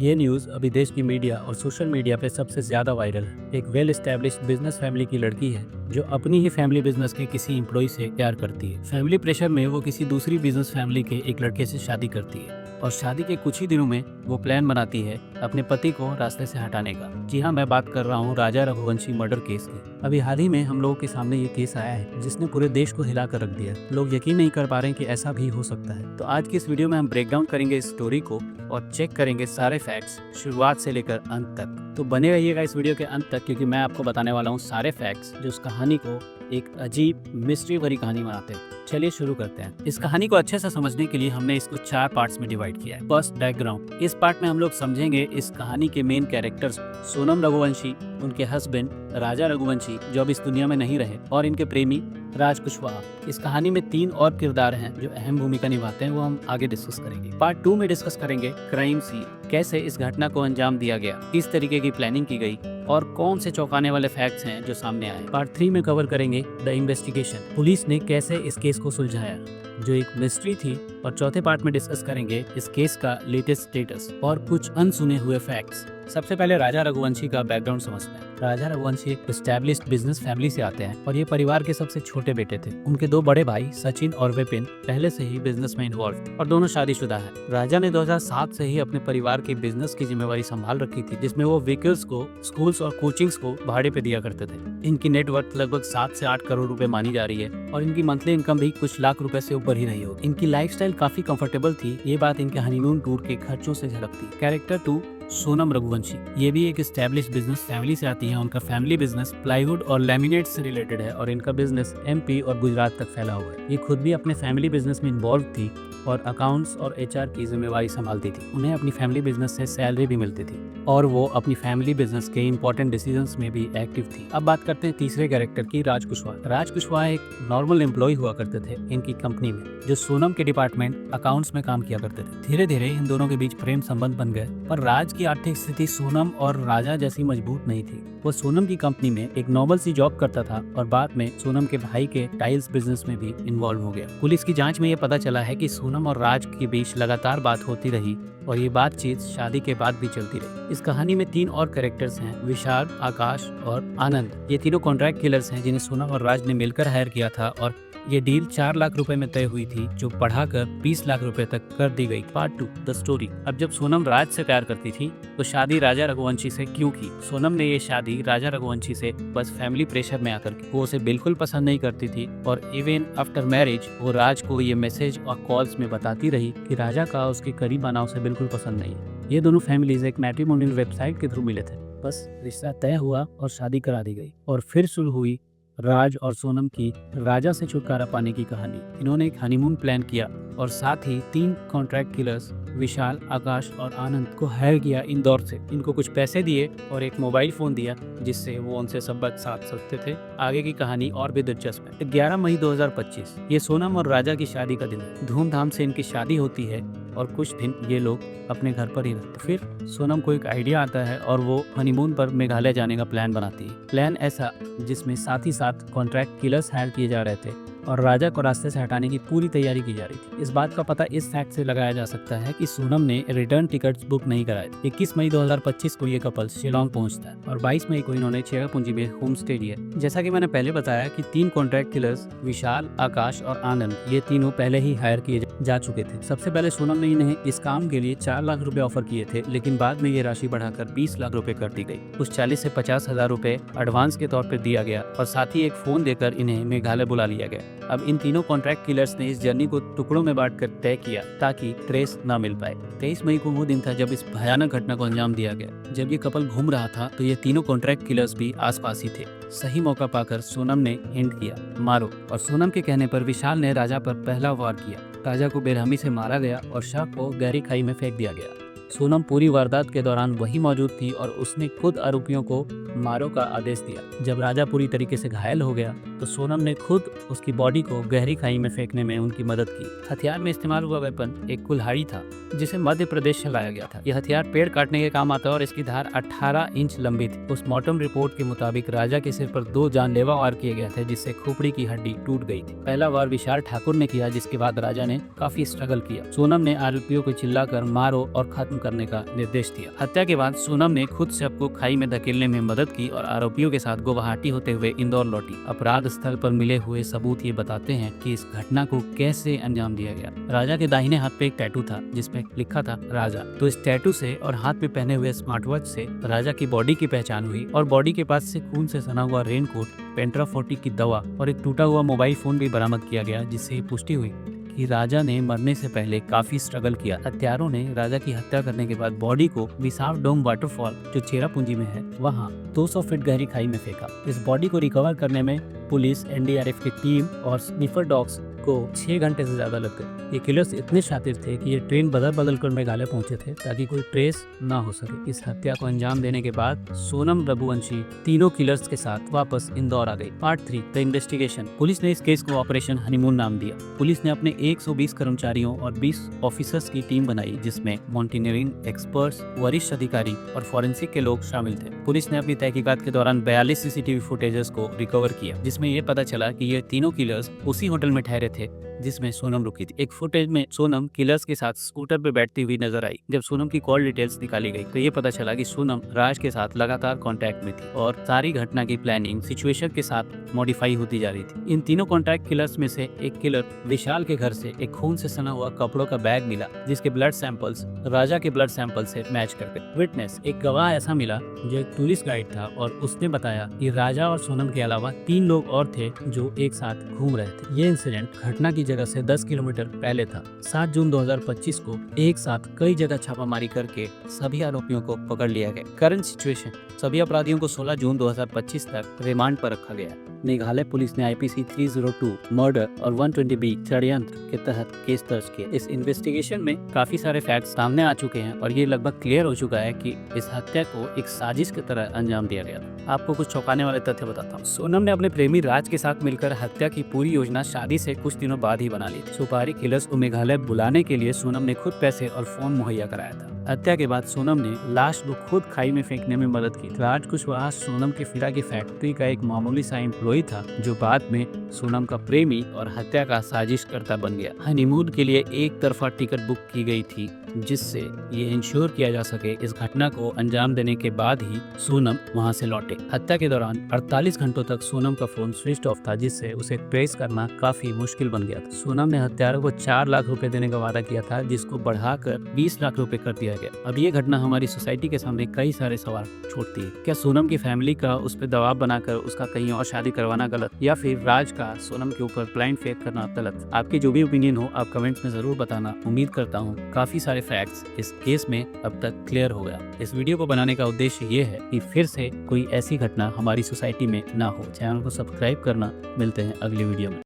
ये न्यूज़ अभी देश की मीडिया और सोशल मीडिया पे सबसे ज़्यादा वायरल है। एक वेल एस्टेब्लिश्ड बिजनेस फैमिली की लड़की है जो अपनी ही फैमिली बिजनेस के किसी एम्प्लॉय से प्यार करती है। फैमिली प्रेशर में वो किसी दूसरी बिजनेस फैमिली के एक लड़के से शादी करती है और शादी के कुछ ही दिनों में वो प्लान बनाती है अपने पति को रास्ते से हटाने का। जी हाँ, मैं बात कर रहा हूँ राजा रघुवंशी मर्डर केस की। अभी हाल ही में हम लोगों के सामने ये केस आया है जिसने पूरे देश को हिला कर रख दिया। लोग यकीन नहीं कर पा रहे हैं कि ऐसा भी हो सकता है। तो आज की इस वीडियो में हम ब्रेक डाउन करेंगे इस स्टोरी को और चेक करेंगे सारे फैक्ट्स शुरुआत से लेकर अंत तक। तो बने रहिएगा इस वीडियो के अंत तक क्योंकि मैं आपको बताने वाला हूँ सारे फैक्ट्स जो इस कहानी को एक अजीब मिस्ट्री भरी कहानी बनाते हैं। चलिए शुरू करते हैं। इस कहानी को अच्छे से समझने के लिए हमने इसको 4 पार्ट्स में डिवाइड किया है। First, background. इस पार्ट में हम लोग समझेंगे इस कहानी के मेन कैरेक्टर्स सोनम रघुवंशी, उनके हस्बैंड राजा रघुवंशी जो अब इस दुनिया में नहीं रहे, और इनके प्रेमी राज कुशवाहा। इस कहानी में 3 और किरदार हैं जो अहम भूमिका निभाते हैं, वो हम आगे डिस्कस करेंगे। पार्ट 2 में डिस्कस करेंगे क्राइम सीन, कैसे इस घटना को अंजाम दिया गया, किस तरीके की प्लानिंग की गई और कौन से चौंकाने वाले फैक्ट्स हैं जो सामने आए। पार्ट 3 में कवर करेंगे द इन्वेस्टिगेशन, पुलिस ने कैसे इस केस को सुलझाया जो एक मिस्ट्री थी। और चौथे पार्ट में डिस्कस करेंगे इस केस का लेटेस्ट स्टेटस और कुछ अनसुने हुए फैक्ट्स। सबसे पहले राजा रघुवंशी का बैकग्राउंड समझते हैं। राजा रघुवंशी एक एस्टैब्लिश्ड बिजनेस फैमिली से आते हैं और ये परिवार के सबसे छोटे बेटे थे। उनके 2 बड़े भाई सचिन और विपिन पहले से ही बिजनेस में इन्वॉल्व और दोनों शादीशुदा हैं। राजा ने 2007 से ही अपने परिवार की बिजनेस की जिम्मेवारी संभाल रखी थी, जिसमें वो व्हीकल्स को, स्कूल्स और कोचिंग्स को भाड़े पे दिया करते थे। इनकी नेटवर्थ लगभग 7 से 8 करोड़ रुपए मानी जा रही है और इनकी मंथली इनकम भी कुछ लाख रुपए से ऊपर ही रही होगी। इनकी लाइफस्टाइल काफी कंफर्टेबल थी, ये बात इनके हनीमून टूर के खर्चों से झलकती। कैरेक्टर 2, सोनम रघुवंशी। ये भी एक एस्टैब्लिश्ड बिजनेस फैमिली से आती है। उनका फैमिली बिजनेस प्लाईवुड और लैमिनेट से रिलेटेड है और इनका बिजनेस एमपी और गुजरात तक फैला हुआ है। ये खुद भी अपने फैमिली बिजनेस में इन्वॉल्व थी और अकाउंट्स और एचआर की जिम्मेवारी संभालती थी। उन्हें अपनी फैमिली बिजनेस से सैलरी भी मिलती थी और वो अपनी फैमिली बिजनेस के इंपॉर्टेंट डिसीजंस में भी एक्टिव थी। अब बात करते हैं तीसरे कैरेक्टर की, राज कुशवाहा। राज कुशवाहा एक नॉर्मल एम्प्लॉय हुआ करते थे इनकी कंपनी में, जो सोनम के डिपार्टमेंट अकाउंट्स में काम किया करते थे। धीरे धीरे इन दोनों के बीच प्रेम संबंध बन गए, पर राज की आर्थिक स्थिति सोनम और राजा जैसी मजबूत नहीं थी। वो सोनम की कंपनी में एक नॉर्मल सी जॉब करता था और बाद में सोनम के भाई के टाइल्स बिजनेस में भी इन्वॉल्व हो गया। पुलिस की जांच में ये पता चला है कि सोनम और राज के बीच लगातार बात होती रही और ये बातचीत शादी के बाद भी चलती रही। इस कहानी में 3 और कैरेक्टर्स हैं, विशाल, आकाश और आनंद। ये तीनों कॉन्ट्रैक्ट किलर्स हैं जिन्हें सोनम और राज ने मिलकर हायर किया था और ये डील 4 लाख रुपए में तय हुई थी, जो बढ़ाकर 20 लाख रुपए तक कर दी गई। Part 2, the story. अब जब सोनम राज से प्यार करती थी तो शादी राजा रघुवंशी से क्यों की? सोनम ने ये शादी राजा रघुवंशी से बस फैमिली प्रेशर में आकर की। वो उसे बिल्कुल पसंद नहीं करती थी और इवन आफ्टर मैरिज वो राज को ये मैसेज और कॉल्स में बताती रही कि राजा का उसके करीब आना उसे बिल्कुल पसंद नहीं है। ये दोनों फैमिलीज एक मैट्रिमोनियल वेबसाइट के थ्रू मिले थे। बस रिश्ता तय हुआ और शादी करा दी गई और फिर शुरू हुई राज और सोनम की राजा से छुटकारा पाने की कहानी। इन्होंने एक हनीमून प्लान किया और साथ ही 3 कॉन्ट्रैक्ट किलर्स विशाल, आकाश और आनंद को हायर किया इंदौर से। इनको कुछ पैसे दिए और एक मोबाइल फोन दिया जिससे वो उनसे सब बात साथ सकते थे। आगे की कहानी और भी दिलचस्प है। 11 मई 2025 ये सोनम और राजा की शादी का दिन है। धूमधाम से इनकी शादी होती है और कुछ दिन ये लोग अपने घर पर ही रहते। फिर सोनम को एक आइडिया आता है और वो हनीमून पर मेघालय जाने का प्लान बनाती है। प्लान ऐसा जिसमें साथ ही साथ कॉन्ट्रैक्ट किलर्स हायर किए जा रहे थे और राजा को रास्ते से हटाने की पूरी तैयारी की जा रही थी। इस बात का पता इस फैक्ट से लगाया जा सकता है कि सोनम ने रिटर्न टिकट्स बुक नहीं कराए थे। 21 मई 2025 को ये कपल शिलोंग पहुंचता है और 22 मई को इन्होंने चेरापूंजी में होम स्टे लिया। जैसा कि मैंने पहले बताया कि 3 कॉन्ट्रैक्ट किलर्स विशाल, आकाश और आनंद ये तीनों पहले ही हायर किए जा चुके थे। सबसे पहले सोनम ने इन्हें इस काम के लिए 4 लाख रुपए ऑफर किए थे, लेकिन बाद में ये राशि बढ़ाकर 20 लाख रुपए कर दी गई। उस 40 से 50 हजार रुपए एडवांस के तौर पर दिया गया और साथ ही एक फोन देकर इन्हें मेघालय बुला लिया गया। अब इन तीनों कॉन्ट्रैक्ट किलर्स ने इस जर्नी को टुकड़ों में बांटकर तय किया ताकि ट्रेस न मिल पाए। 23 मई को वो दिन था जब इस भयानक घटना को अंजाम दिया गया। जब ये कपल घूम रहा था तो ये तीनों कॉन्ट्रैक्ट किलर्स भी आसपास ही थे। सही मौका पाकर सोनम ने हिंट किया, मारो, और सोनम के कहने पर विशाल ने राजा पर पहला वार किया। राजा को बेरहमी से मारा गया और शव को गहरी खाई में फेंक दिया गया। सोनम पूरी वारदात के दौरान वही मौजूद थी और उसने खुद आरोपियों को मारो का आदेश दिया। जब राजा पूरी तरीके से घायल हो गया तो सोनम ने खुद उसकी बॉडी को गहरी खाई में फेंकने में उनकी मदद की। हथियार में इस्तेमाल हुआ वेपन एक कुल्हाड़ी था जिसे मध्य प्रदेश से लाया गया था। यह हथियार पेड़ काटने के काम आता है और इसकी धार 18 इंच लंबी थी। पोस्टमार्टम रिपोर्ट के मुताबिक राजा के सिर पर 2 जानलेवा वार किए गए थे जिससे खोपड़ी की हड्डी टूट गई थी। पहला वार विशाल ठाकुर ने किया जिसके बाद राजा ने काफी स्ट्रगल किया। सोनम ने आरोपियों को चिल्लाकर मारो और खत्म करने का निर्देश दिया। हत्या के बाद सोनम ने खुद से को खाई में धकेलने में मदद की और आरोपियों के साथ गुवाहाटी होते हुए इंदौर लौटी। अपराध स्थल पर मिले हुए सबूत ये बताते हैं कि इस घटना को कैसे अंजाम दिया गया। राजा के दाहिने हाथ पे एक टैटू था जिसपे लिखा था राजा। तो इस टैटू से और हाथ पे पहने हुए स्मार्ट वॉच से राजा की बॉडी की पहचान हुई और बॉडी के पास से खून से सना हुआ रेनकोट, पेंट्रा 40 की दवा और एक टूटा हुआ मोबाइल फोन भी बरामद किया गया जिससे ये पुष्टि हुई कि राजा ने मरने से पहले काफी स्ट्रगल किया। हत्यारों ने राजा की हत्या करने के बाद बॉडी को विसाव डोम वाटरफॉल जो चेरापूंजी में है वहां 200 फीट गहरी खाई में फेंका। इस बॉडी को रिकवर करने में पुलिस, एनडीआरएफ की टीम और स्निफर डॉग्स को 6 घंटे से ज्यादा लग गए। ये किलर्स इतने शातिर थे कि ये ट्रेन बदल कर मेघालय पहुंचे थे ताकि कोई ट्रेस ना हो सके। इस हत्या को अंजाम देने के बाद सोनम रघुवंशी तीनों किलर्स के साथ वापस इंदौर आ गई। Part 3 the investigation. पुलिस ने इस केस को ऑपरेशन हनीमून नाम दिया। पुलिस ने अपने 120 कर्मचारियों और 20 ऑफिसर्स की टीम बनाई जिसमें माउंटेनियरिंग एक्सपर्ट्स, वरिष्ठ अधिकारी और फॉरेंसिक के लोग शामिल थे। पुलिस ने अपनी तहकीकात के दौरान 42 सीसीटीवी फुटेजेस को रिकवर किया जिसमें यह पता चला कि ये तीनों किलर्स उसी होटल में ठहरे थे जिसमें सोनम रुकी थी। एक फुटेज में सोनम किलर्स के साथ स्कूटर पर बैठती हुई नजर आई। जब सोनम की कॉल डिटेल्स निकाली गई तो ये पता चला कि सोनम राज के साथ लगातार कांटेक्ट में थी और सारी घटना की प्लानिंग सिचुएशन के साथ मॉडिफाई होती जा रही थी। इन तीनों कॉन्टैक्ट किलर्स में से एक किलर विशाल के घर से एक खून से सना हुआ कपड़ों का बैग मिला जिसके ब्लड सैंपल्स राजा के ब्लड सैंपल से मैच कर गए। विटनेस, एक गवाह ऐसा मिला जो एक टूरिस्ट गाइड था और उसने बताया कि राजा और सोनम के अलावा 3 लोग और थे जो एक साथ घूम रहे थे। ये इंसिडेंट घटना की जगह से 10 किलोमीटर पहले था। 7 जून 2025 को एक साथ कई जगह छापामारी करके सभी आरोपियों को पकड़ लिया गया। करंट सिचुएशन, सभी अपराधियों को 16 जून 2025 तक रिमांड पर रखा गया। मेघालय पुलिस ने IPC 302 मर्डर और 120B षड्यंत्र के तहत केस दर्ज किया। इस इन्वेस्टिगेशन में काफी सारे फैक्ट्स सामने आ चुके हैं और ये लगभग क्लियर हो चुका है कि इस हत्या को एक साजिश की तरह अंजाम दिया गया था। आपको कुछ चौंकाने वाले तथ्य बताता हूँ। सोनम ने अपने प्रेमी राज के साथ मिलकर हत्या की पूरी योजना शादी से कुछ दिनों बाद ही बना ली। सुपारी किलर्स को मेघालय बुलाने के लिए सोनम ने खुद पैसे और फोन मुहैया कराया था। हत्या के बाद सोनम ने लाश को खुद खाई में फेंकने में मदद की। राज कुशवाहा सोनम के फिरा की फैक्ट्री का एक मामूली सा एम्प्लॉय था जो बाद में सोनम का प्रेमी और हत्या का साजिशकर्ता बन गया। हनीमून के लिए एक तरफा टिकट बुक की गई थी जिससे ये इंश्योर किया जा सके इस घटना को अंजाम देने के बाद ही सोनम वहां से लौटे। हत्या के दौरान 48 घंटों तक सोनम का फोन स्विच ऑफ था जिससे उसे ट्रेस करना काफी मुश्किल बन गया था। सोनम ने हत्यारों को 4 लाख रुपए देने का वादा किया था जिसको बढ़ाकर 20 लाख रुपए कर दिया गया। अब ये घटना हमारी सोसाइटी के सामने कई सारे सवाल छोड़ती है। क्या सोनम की फैमिली का उस पर दबाव बनाकर उसका कहीं और शादी करवाना गलत, या फिर राज का सोनम के ऊपर ब्लाइंड फेक करना गलत? आपकी जो भी ओपिनियन हो आप कमेंट्स में जरूर बताना। उम्मीद करता हूँ काफी सारे फैक्ट्स इस केस में अब तक क्लियर हो गया। इस वीडियो को बनाने का उद्देश्य ये है कि फिर से कोई ऐसी घटना हमारी सोसाइटी में ना हो। चैनल को सब्सक्राइब करना। मिलते हैं अगली वीडियो में।